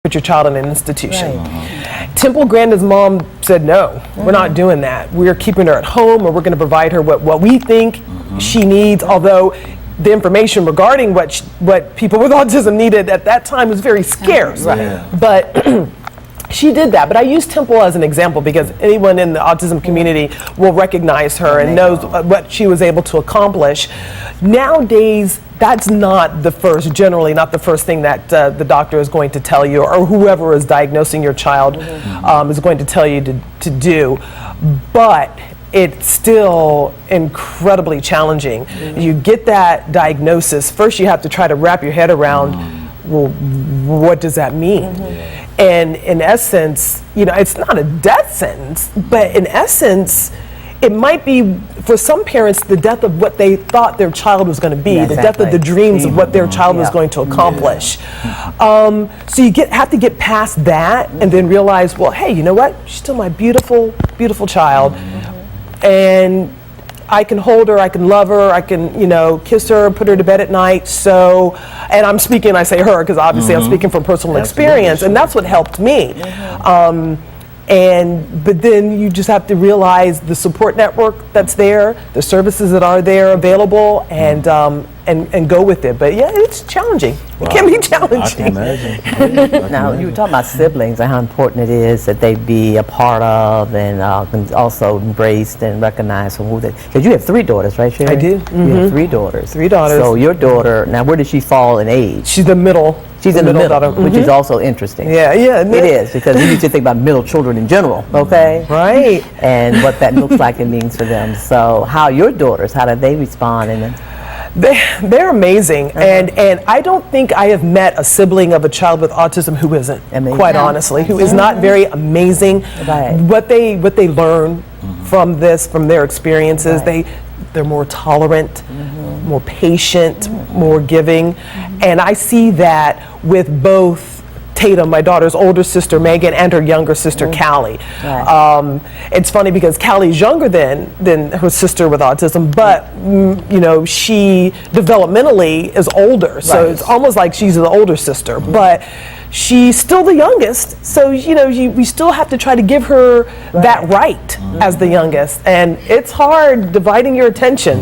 put your child in an institution. Right. Temple Grandin's mom said, no, we're not doing that. We're keeping her at home, or we're going to provide her what we think she needs, although the information regarding what people with autism needed at that time was very scarce. Right. But she did that. But I use Temple as an example because anyone in the autism community will recognize her and knows what she was able to accomplish. Nowadays, that's not the first, generally not the first thing that the doctor is going to tell you, or whoever is diagnosing your child is going to tell you to do. But it's still incredibly challenging. You get that diagnosis, first you have to try to wrap your head around, well, what does that mean? And in essence, you know, it's not a death sentence, but in essence, it might be, for some parents, the death of what they thought their child was going to be, the death of the dreams of what their child was going to accomplish. So you have to get past that and then realize, well, hey, you know what? She's still my beautiful, beautiful child. And I can hold her, I can love her, I can, you know, kiss her, put her to bed at night. So, and I'm speaking, I say her, because obviously I'm speaking from personal experience, and that's what helped me. But then you just have to realize the support network that's there, the services that are there available, and go with it. But yeah, it's challenging. Wow. It can be challenging. I can imagine. Now, you were talking about siblings and how important it is that they be a part of and also embraced and recognized for who they, because you have 3 daughters, right, Sherry? I do. You have 3 daughters. 3 daughters. So your daughter, now where does she fall in age? She's the middle. She's in the middle, daughter. which is also interesting. Yeah, yeah. It is, because we need to think about middle children in general, okay? Right. And what that looks like and means for them. So how your daughters, how do they respond? And they're amazing, and I don't think I have met a sibling of a child with autism who isn't, quite honestly, who is not very amazing. What they learn from their experiences, they're more tolerant, more patient, more giving, and I see that with both Tatum, my daughter's older sister Megan, and her younger sister Callie. It's funny because Callie's younger than her sister with autism, but you know, she developmentally is older, so it's almost like she's the older sister, but she's still the youngest, so you know, we still have to try to give her that right as the youngest, and it's hard dividing your attention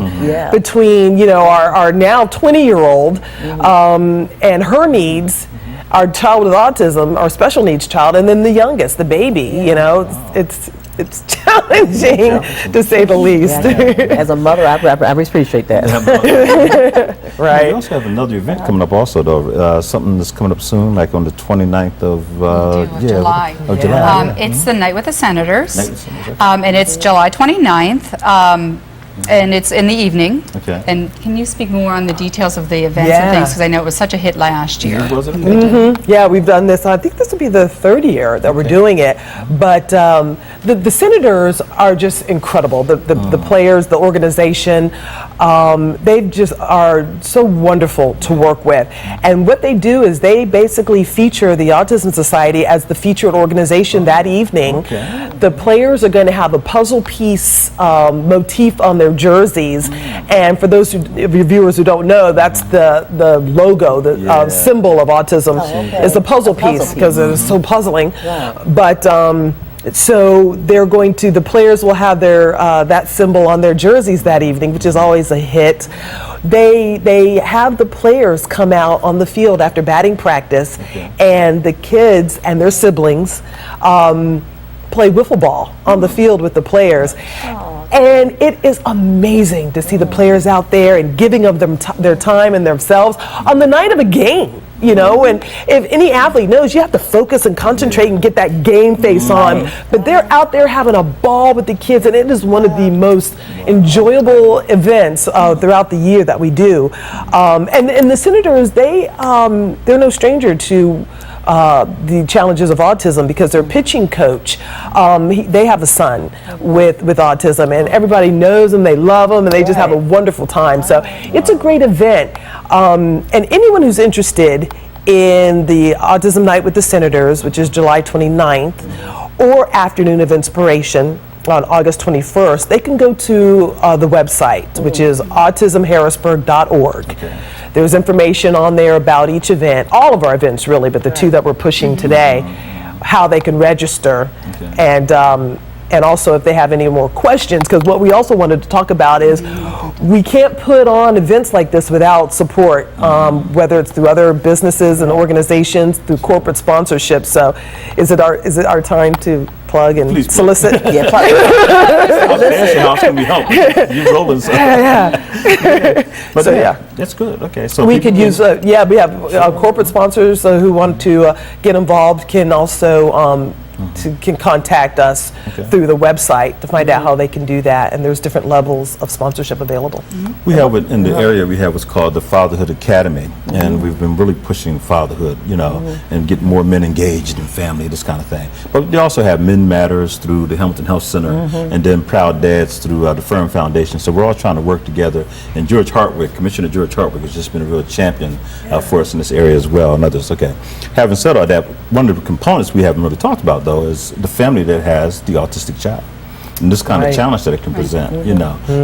between, you know, our now 20-year-old and her needs, our child with autism, our special needs child, and then the youngest, the baby. You know, it's challenging to say the least. As a mother, I appreciate that. Right. We also have another event coming up also, though. Something that's coming up soon, like on the 29th of July. It's the Night with the Senators, and it's July 29th. And it's in the evening. Okay. And can you speak more on the details of the events and things? Because I know it was such a hit last year. Yeah, we've done this. I think this will be the 3rd year that we're doing it. But the Senators are just incredible. The players, the organization, they just are so wonderful to work with. And what they do is they basically feature the Autism Society as the featured organization that evening. The players are going to have a puzzle piece motif on their jerseys, and for those of your viewers who don't know, that's the logo, the symbol of autism is the puzzle piece, because it is so puzzling. But so the players will have their that symbol on their jerseys that evening, which is always a hit. They have the players come out on the field after batting practice, and the kids and their siblings play wiffle ball on the field with the players. And it is amazing to see the players out there and giving of them their time and themselves on the night of a game, you know. And if any athlete knows, you have to focus and concentrate and get that game face on, but they're out there having a ball with the kids, and it is one of the most enjoyable events throughout the year that we do. And the Senators, they're no stranger to the challenges of autism, because their pitching coach, they have a son with autism, and everybody knows him, they love him, and they just have a wonderful time. So it's a great event. And anyone who's interested in the Autism Night with the Senators, which is July 29th, or Afternoon of Inspiration on August 21st, they can go to the website, which is autismharrisburg.org. There's information on there about each event, all of our events really, but the two that we're pushing today, how they can register, and also if they have any more questions, because what we also wanted to talk about is we can't put on events like this without support, whether it's through other businesses and organizations, through corporate sponsorships. So is it our time to plug and Please plug. solicit? Yeah, plug. How can we help? You rolling, so. But So, yeah. that's good. Okay, so We people could use, we have corporate sponsors who want to get involved can also can contact us through the website to find out how they can do that, and there's different levels of sponsorship available. We have in the area we have what's called the Fatherhood Academy, and we've been really pushing fatherhood, and get more men engaged in family, this kind of thing. But we also have Men Matters through the Hamilton Health Center, and then Proud Dads through the Firm Foundation. So we're all trying to work together. And George Hartwick, Commissioner George Hartwick, has just been a real champion for us in this area as well, and others. Okay. Having said all that, one of the components we haven't really talked about though is the family that has the autistic child, and this kind of challenge that it can present,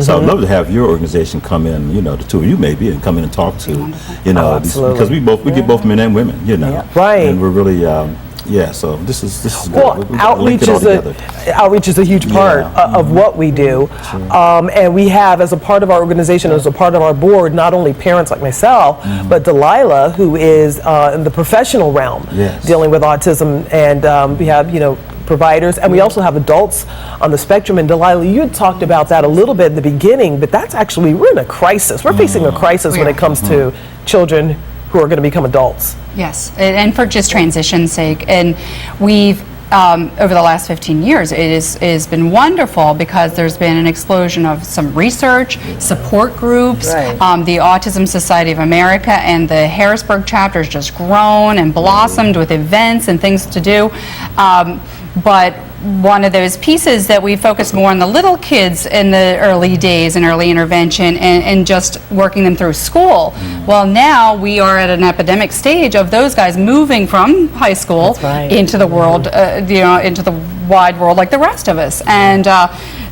So I'd love to have your organization come in, the two of you maybe, and come in and talk to, because we get both men and women, Right. and we're really, so this is good. Well, We gotta link outreach is a huge part of what we do, and we have, as a part of our organization, as a part of our board, not only parents like myself, but Delilah, who is in the professional realm, dealing with autism, and we have, providers, and we also have adults on the spectrum. And Delilah, you had talked about that a little bit in the beginning, but that's actually, we're in a crisis. We're facing a crisis when it comes to children who are going to become adults. Yes, and for just transition's sake, and we've over the last 15 years, it has been wonderful because there's been an explosion of some research, support groups. The Autism Society of America and the Harrisburg chapter has just grown and blossomed with events and things to do. But one of those pieces that we focus more on the little kids in the early days and early intervention and just working them through school. Well, now we are at an epidemic stage of those guys moving from high school into the world, into the wide world like the rest of us. And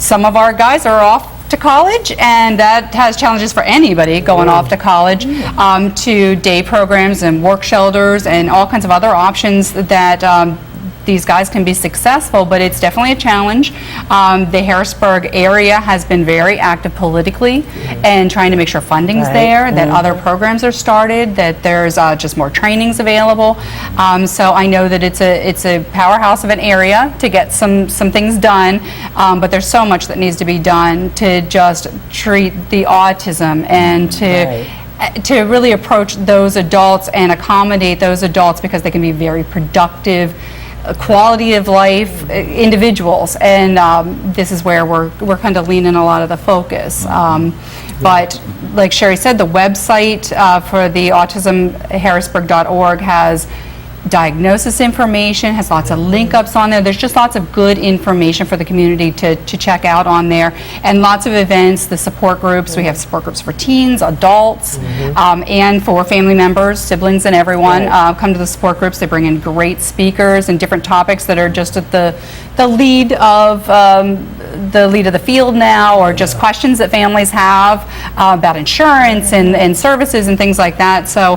some of our guys are off to college, and that has challenges for anybody going off to college, to day programs and work shelters and all kinds of other options that these guys can be successful, but it's definitely a challenge. The Harrisburg area has been very active politically and trying to make sure funding's there, that other programs are started, that there's just more trainings available. So I know that it's a powerhouse of an area to get some things done, but there's so much that needs to be done to just treat the autism and to really approach those adults and accommodate those adults, because they can be very productive, quality of life individuals, and this is where we're kind of leaning a lot of the focus. But like Sherry said, the website for the autismharrisburg.org has diagnosis information, has lots of link ups on there. There's just lots of good information for the community to check out on there, and lots of events, the support groups. We have support groups for teens, adults, and for family members, siblings, and everyone. Come to the support groups. They bring in great speakers and different topics that are just at the lead of the field now, or just questions that families have about insurance and services and things like that. So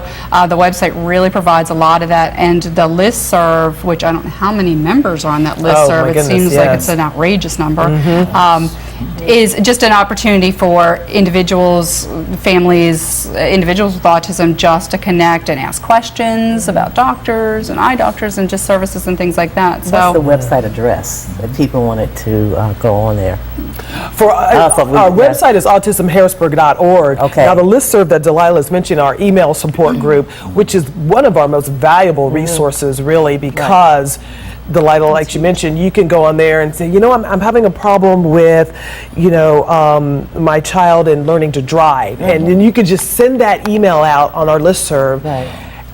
the website really provides a lot of that, and the listserv, which I don't know how many members are on that listserv. It seems like it's an outrageous number. Is just an opportunity for individuals, families, individuals with autism, just to connect and ask questions about doctors and eye doctors and just services and things like that. So what's the website address if people wanted to go on there? For our website is autismharrisburg.org. Now the listserv that Delilah's mentioned, our email support group, which is one of our most valuable resources, really, because Delilah, like you mentioned, you can go on there and say, I'm having a problem with, my child in learning to drive. And then you could just send that email out on our listserv.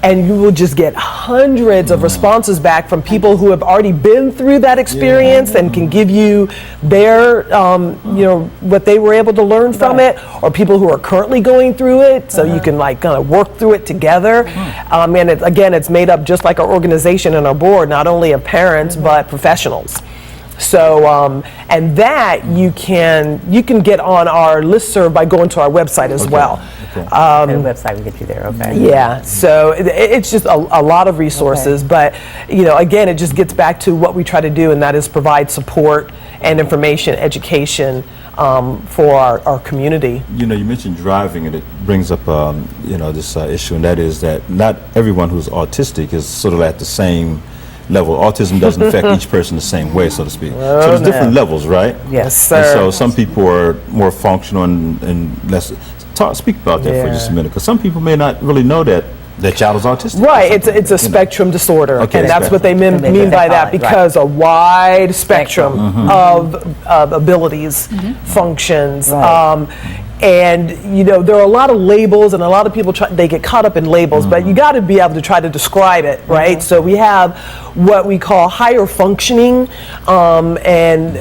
And you will just get hundreds of responses back from people who have already been through that experience and can give you their, what they were able to learn from it, or people who are currently going through it, so you can kind of work through it together. And it's made up just like our organization and our board, not only of parents but professionals. So, and that you can get on our listserv by going to our website as well. And the website will get you there, okay. Yeah, so it's just a lot of resources, but again, it just gets back to what we try to do, and that is provide support and information, education for our community. You mentioned driving, and it brings up this issue, and that is that not everyone who's autistic is sort of at the same level. Autism doesn't affect each person the same way, so to speak. So there's different levels, right? Yes, sir. And so some people are more functional and less. Speak about that for just a minute, because some people may not really know that their child is autistic. Right, it's a spectrum disorder, and that's what they mean by that, because a wide spectrum of abilities, functions. And there are a lot of labels, and a lot of people they get caught up in labels, but you got to be able to try to describe it, right? So we have what we call higher functioning, and